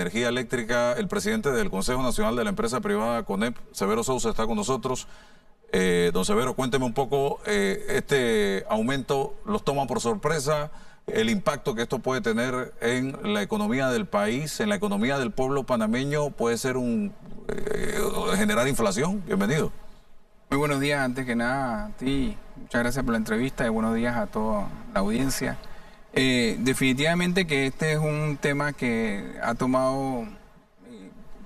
Energía eléctrica, el presidente del Consejo Nacional de la Empresa Privada, CONEP, Severo Sousa, está con nosotros. Don Severo, cuénteme un poco, este aumento los toma por sorpresa, el impacto que esto puede tener en la economía del país, en la economía del pueblo panameño, puede ser generar inflación. Bienvenido. Muy buenos días, antes que nada a ti, muchas gracias por la entrevista y buenos días a toda la audiencia. Definitivamente que este es un tema que ha tomado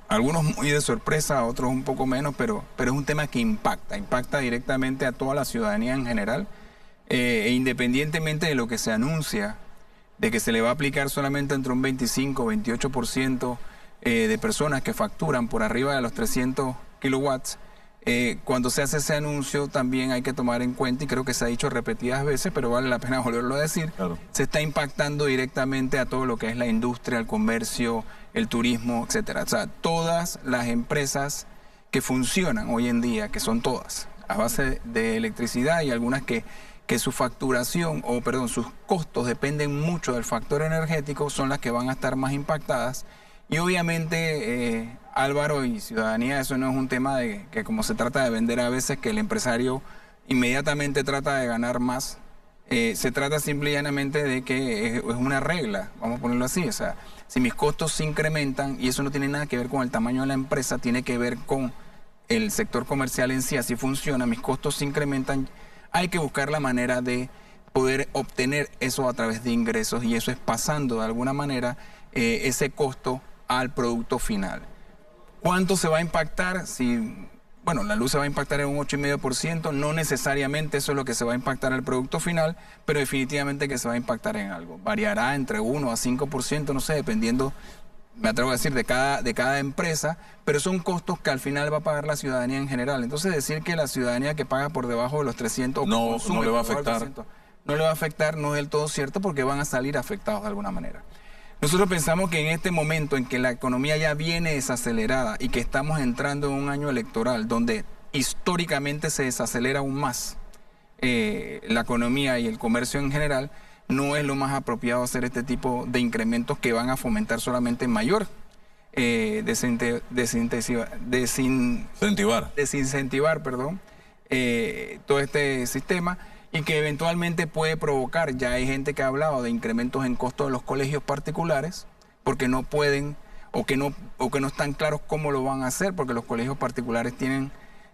algunos muy de sorpresa, otros un poco menos, pero es un tema que impacta directamente a toda la ciudadanía en general, e independientemente de lo que se anuncia, de que se le va a aplicar solamente entre un 25 o 28% de personas que facturan por arriba de los 300 kilowatts. Cuando se hace ese anuncio también hay que tomar en cuenta, y creo que se ha dicho repetidas veces, pero vale la pena volverlo a decir, claro. Se está impactando directamente a todo lo que es la industria, el comercio, el turismo, etcétera. O sea, todas las empresas que funcionan hoy en día, que son todas a base de electricidad y algunas que su facturación, sus costos dependen mucho del factor energético, son las que van a estar más impactadas. Y obviamente, Álvaro y ciudadanía, eso no es un tema de que, como se trata de vender a veces, que el empresario inmediatamente trata de ganar más. Se trata simple y llanamente de que es una regla, vamos a ponerlo así. O sea, si mis costos se incrementan, y eso no tiene nada que ver con el tamaño de la empresa, tiene que ver con el sector comercial en sí, así funciona, mis costos se incrementan, hay que buscar la manera de poder obtener eso a través de ingresos, y eso es pasando de alguna manera ese costo al producto final. ¿Cuánto se va a impactar? Bueno, la luz se va a impactar en un 8,5%, no necesariamente eso es lo que se va a impactar al producto final, pero definitivamente que se va a impactar en algo. Variará entre 1 a 5%, no sé, dependiendo, me atrevo a decir, de cada empresa, pero son costos que al final va a pagar la ciudadanía en general. Entonces decir que la ciudadanía que paga por debajo de los 300... No le va a afectar. No le va a afectar, no es del todo cierto, porque van a salir afectados de alguna manera. Nosotros pensamos que en este momento en que la economía ya viene desacelerada y que estamos entrando en un año electoral donde históricamente se desacelera aún más la economía y el comercio en general, no es lo más apropiado hacer este tipo de incrementos que van a fomentar solamente mayor desincentivar todo este sistema, y que eventualmente puede provocar, ya hay gente que ha hablado de incrementos en costos de los colegios particulares, porque no pueden o que no están claros cómo lo van a hacer, porque los colegios particulares tienen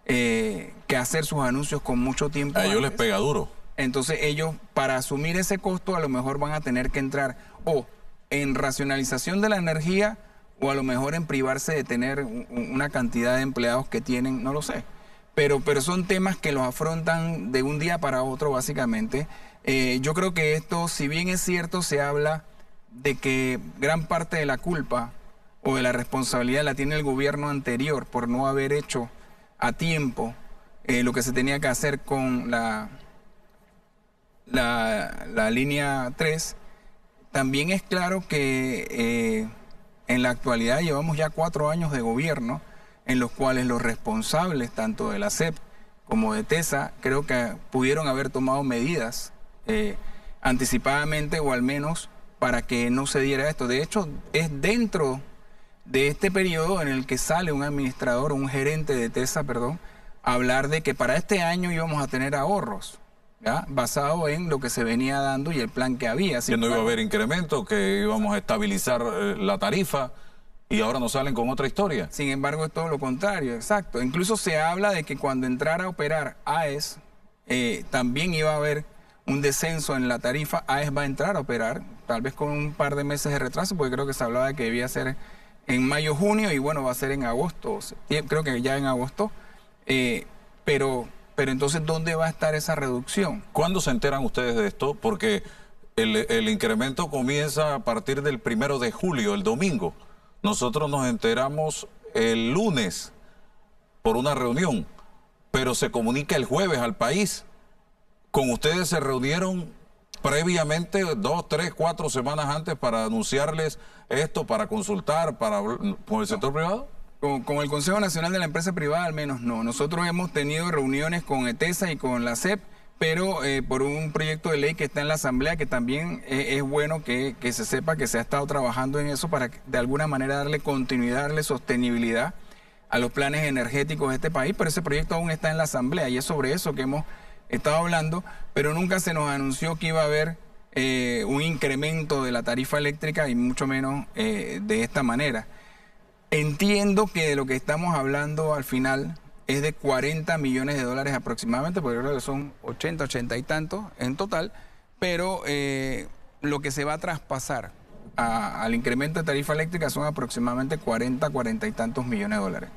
que hacer sus anuncios con mucho tiempo. A ellos les pega duro. Entonces ellos, para asumir ese costo, a lo mejor van a tener que entrar o en racionalización de la energía, o a lo mejor en privarse de tener una cantidad de empleados que tienen, no lo sé. Pero son temas que los afrontan de un día para otro, básicamente. Yo creo que esto, si bien es cierto, se habla de que gran parte de la culpa o de la responsabilidad la tiene el gobierno anterior por no haber hecho a tiempo lo que se tenía que hacer con la línea 3, también es claro que en la actualidad llevamos ya 4 años de gobierno en los cuales los responsables, tanto de la SEP como de TESA, creo que pudieron haber tomado medidas anticipadamente, o al menos para que no se diera esto. De hecho, es dentro de este periodo en el que sale un administrador, un gerente de TESA, a hablar de que para este año íbamos a tener ahorros, ¿ya? Basado en lo que se venía dando y el plan que había. Que no iba a haber incremento, que íbamos a estabilizar la tarifa. Y ahora nos salen con otra historia. Sin embargo, es todo lo contrario, exacto. Incluso se habla de que cuando entrara a operar AES, también iba a haber un descenso en la tarifa. AES va a entrar a operar, tal vez con un par de meses de retraso, porque creo que se hablaba de que debía ser en mayo, junio, y bueno, va a ser en agosto, creo que ya en agosto. Pero entonces, ¿dónde va a estar esa reducción? ¿Cuándo se enteran ustedes de esto? Porque el incremento comienza a partir del 1 de julio, el domingo. Nosotros nos enteramos el lunes por una reunión, pero se comunica el jueves al país. ¿Con ustedes se reunieron previamente 2, 3, 4 semanas antes para anunciarles esto, para consultar con el sector privado? Con el Consejo Nacional de la Empresa Privada al menos no. Nosotros hemos tenido reuniones con ETESA y con la SEP, pero por un proyecto de ley que está en la Asamblea, que también es bueno que se sepa que se ha estado trabajando en eso para de alguna manera darle continuidad, darle sostenibilidad a los planes energéticos de este país, pero ese proyecto aún está en la Asamblea y es sobre eso que hemos estado hablando, pero nunca se nos anunció que iba a haber un incremento de la tarifa eléctrica y mucho menos de esta manera. Entiendo que de lo que estamos hablando al final es de 40 millones de dólares aproximadamente, porque creo que son 80 y tantos en total, pero lo que se va a traspasar al incremento de tarifa eléctrica son aproximadamente 40 y tantos millones de dólares.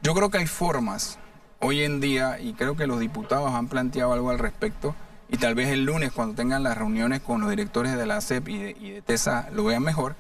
Yo creo que hay formas hoy en día, y creo que los diputados han planteado algo al respecto, y tal vez el lunes cuando tengan las reuniones con los directores de la ACEP y de TESA lo vean mejor,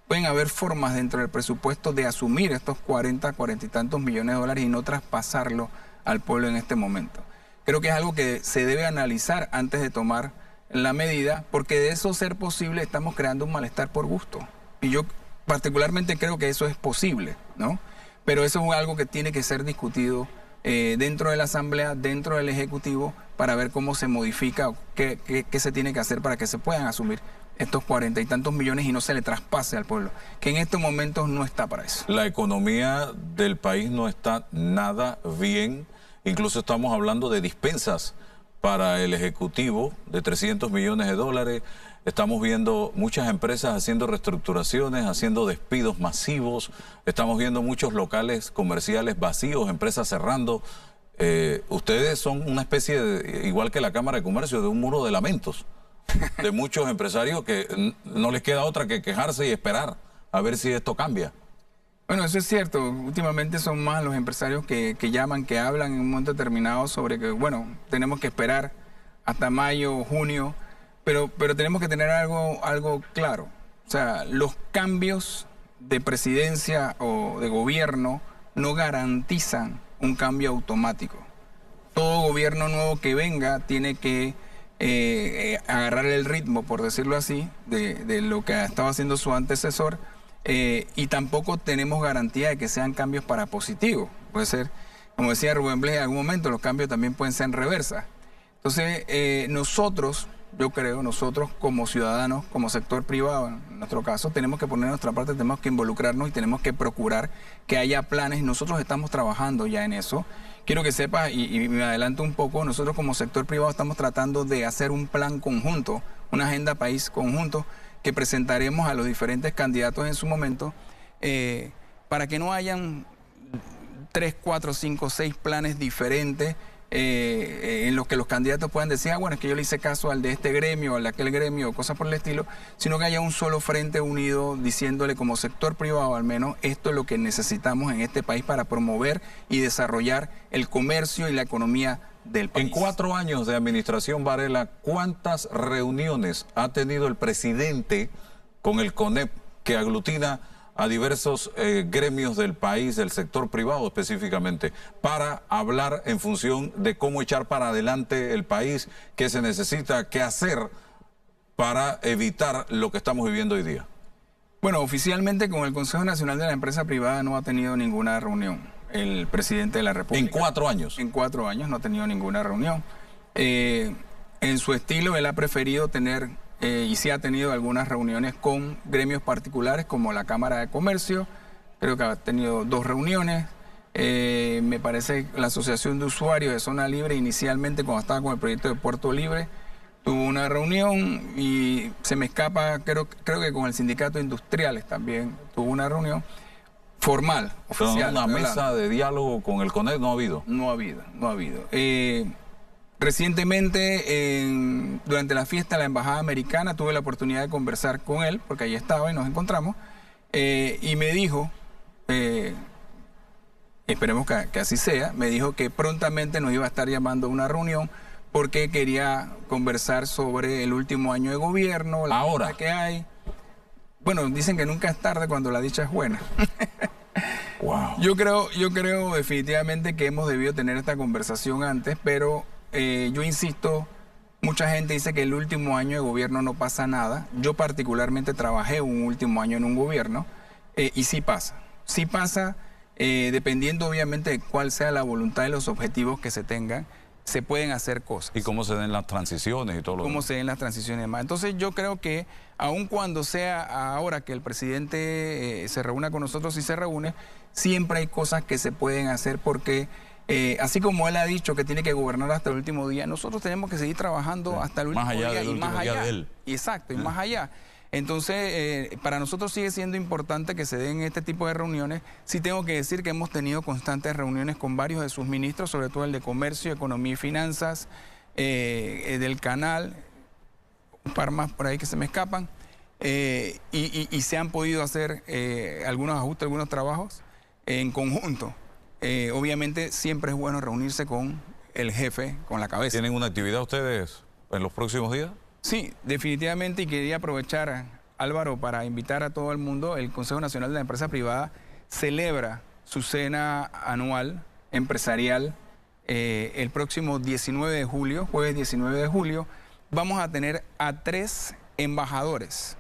pueden haber formas dentro del presupuesto de asumir estos 40 y tantos millones de dólares y no traspasarlo al pueblo en este momento. Creo que es algo que se debe analizar antes de tomar la medida, porque de eso ser posible estamos creando un malestar por gusto. Y yo particularmente creo que eso es posible, ¿no? Pero eso es algo que tiene que ser discutido dentro de la Asamblea, dentro del Ejecutivo, para ver cómo se modifica, qué se tiene que hacer para que se puedan asumir estos 40 y tantos millones y no se le traspase al pueblo, que en estos momentos no está para eso. La economía del país no está nada bien, incluso estamos hablando de dispensas para el Ejecutivo de 300 millones de dólares, estamos viendo muchas empresas haciendo reestructuraciones, haciendo despidos masivos, estamos viendo muchos locales comerciales vacíos, empresas cerrando. Ustedes son una especie de, igual que la Cámara de Comercio, de un muro de lamentos de muchos empresarios que no les queda otra que quejarse y esperar a ver si esto cambia. Bueno, eso es cierto. Últimamente son más los empresarios que llaman, que hablan en un momento determinado sobre que, bueno, tenemos que esperar hasta mayo o junio, pero tenemos que tener algo claro. O sea, los cambios de presidencia o de gobierno no garantizan un cambio automático. Todo gobierno nuevo que venga tiene que agarrar el ritmo, por decirlo así, de lo que ha estado haciendo su antecesor, y tampoco tenemos garantía de que sean cambios para positivo. Puede ser, como decía Rubén Blades, en algún momento los cambios también pueden ser en reversa. Entonces, yo creo, nosotros como ciudadanos, como sector privado, en nuestro caso, tenemos que poner nuestra parte, tenemos que involucrarnos y tenemos que procurar que haya planes. Nosotros estamos trabajando ya en eso. Quiero que sepas, y me adelanto un poco, nosotros como sector privado estamos tratando de hacer un plan conjunto, una agenda país conjunto, que presentaremos a los diferentes candidatos en su momento, para que no hayan 3, 4, 5, 6 planes diferentes, en los que los candidatos puedan decir, bueno, es que yo le hice caso al de este gremio, al de aquel gremio, o cosas por el estilo, sino que haya un solo frente unido diciéndole como sector privado, al menos, esto es lo que necesitamos en este país para promover y desarrollar el comercio y la economía del país. En 4 años de administración, Varela, ¿cuántas reuniones ha tenido el presidente con el CONEP, que aglutina a diversos gremios del país, del sector privado específicamente, para hablar en función de cómo echar para adelante el país, qué se necesita, qué hacer para evitar lo que estamos viviendo hoy día? Bueno, oficialmente con el Consejo Nacional de la Empresa Privada no ha tenido ninguna reunión el presidente de la República. ¿En 4 años? En 4 años no ha tenido ninguna reunión. En su estilo, él ha preferido tener... y sí ha tenido algunas reuniones con gremios particulares como la Cámara de Comercio, creo que ha tenido 2 reuniones, me parece que la Asociación de Usuarios de Zona Libre inicialmente cuando estaba con el proyecto de Puerto Libre tuvo una reunión y se me escapa, creo que con el Sindicato de Industriales también tuvo una reunión formal, oficial. Pero una mesa de diálogo con el CONEP no ha habido. No ha habido. Recientemente, durante la fiesta de la Embajada Americana, tuve la oportunidad de conversar con él, porque ahí estaba y nos encontramos, y me dijo, esperemos que así sea, me dijo que prontamente nos iba a estar llamando a una reunión porque quería conversar sobre el último año de gobierno, la ahora que hay. Bueno, dicen que nunca es tarde cuando la dicha es buena. Wow. Yo creo definitivamente que hemos debido tener esta conversación antes, pero yo insisto, mucha gente dice que el último año de gobierno no pasa nada. Yo particularmente trabajé un último año en un gobierno y sí pasa. Sí pasa, dependiendo obviamente de cuál sea la voluntad y los objetivos que se tengan. se pueden hacer cosas. Y cómo se den las transiciones y todo lo demás. Cómo se den las transiciones y demás. Entonces yo creo que aun cuando sea ahora que el presidente se reúna con nosotros y se reúne, siempre hay cosas que se pueden hacer porque así como él ha dicho que tiene que gobernar hasta el último día, nosotros tenemos que seguir trabajando hasta el último día. Más allá del último día de él. Exacto, y más allá. Entonces, para nosotros sigue siendo importante que se den este tipo de reuniones. Sí tengo que decir que hemos tenido constantes reuniones con varios de sus ministros, sobre todo el de Comercio, Economía y Finanzas, del Canal, un par más por ahí que se me escapan, y se han podido hacer algunos ajustes, algunos trabajos en conjunto. Obviamente siempre es bueno reunirse con el jefe, con la cabeza. ¿Tienen una actividad ustedes en los próximos días? Sí, definitivamente, y quería aprovechar, Álvaro, para invitar a todo el mundo. El Consejo Nacional de la Empresa Privada celebra su cena anual empresarial el próximo 19 de julio, jueves 19 de julio. Vamos a tener a 3 embajadores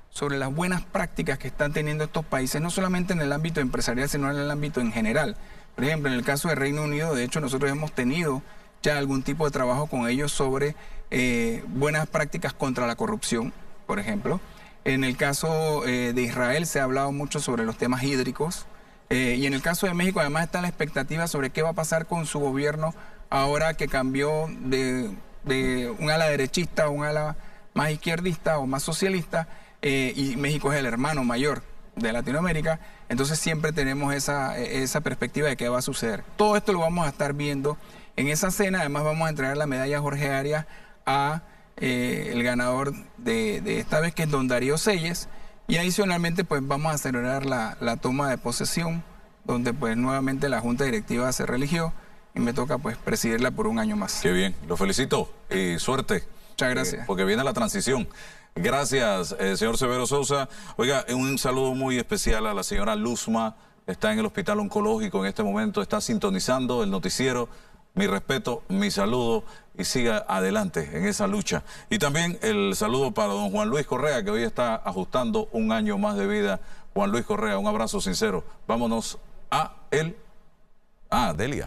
sobre las buenas prácticas que están teniendo estos países, no solamente en el ámbito empresarial, sino en el ámbito en general. Por ejemplo, en el caso de Reino Unido, de hecho, nosotros hemos tenido ya algún tipo de trabajo con ellos sobre buenas prácticas contra la corrupción, por ejemplo. En el caso de Israel se ha hablado mucho sobre los temas hídricos. Y en el caso de México, además, está la expectativa sobre qué va a pasar con su gobierno ahora que cambió de un ala derechista a un ala más izquierdista o más socialista. Y México es el hermano mayor de Latinoamérica, entonces siempre tenemos esa perspectiva de qué va a suceder. Todo esto lo vamos a estar viendo en esa cena. Además vamos a entregar la medalla Jorge Arias a el ganador de esta vez, que es don Darío Selles, y adicionalmente pues vamos a celebrar la toma de posesión, donde pues nuevamente la Junta Directiva se religió y me toca pues presidirla por un año más. Qué bien, lo felicito y suerte. Muchas gracias. Porque viene la transición. Gracias, señor Severo Sousa. Oiga, un saludo muy especial a la señora Luzma, está en el Hospital Oncológico en este momento, está sintonizando el noticiero. Mi respeto, mi saludo y siga adelante en esa lucha. Y también el saludo para don Juan Luis Correa, que hoy está ajustando un año más de vida. Juan Luis Correa, un abrazo sincero. Vámonos a Delia.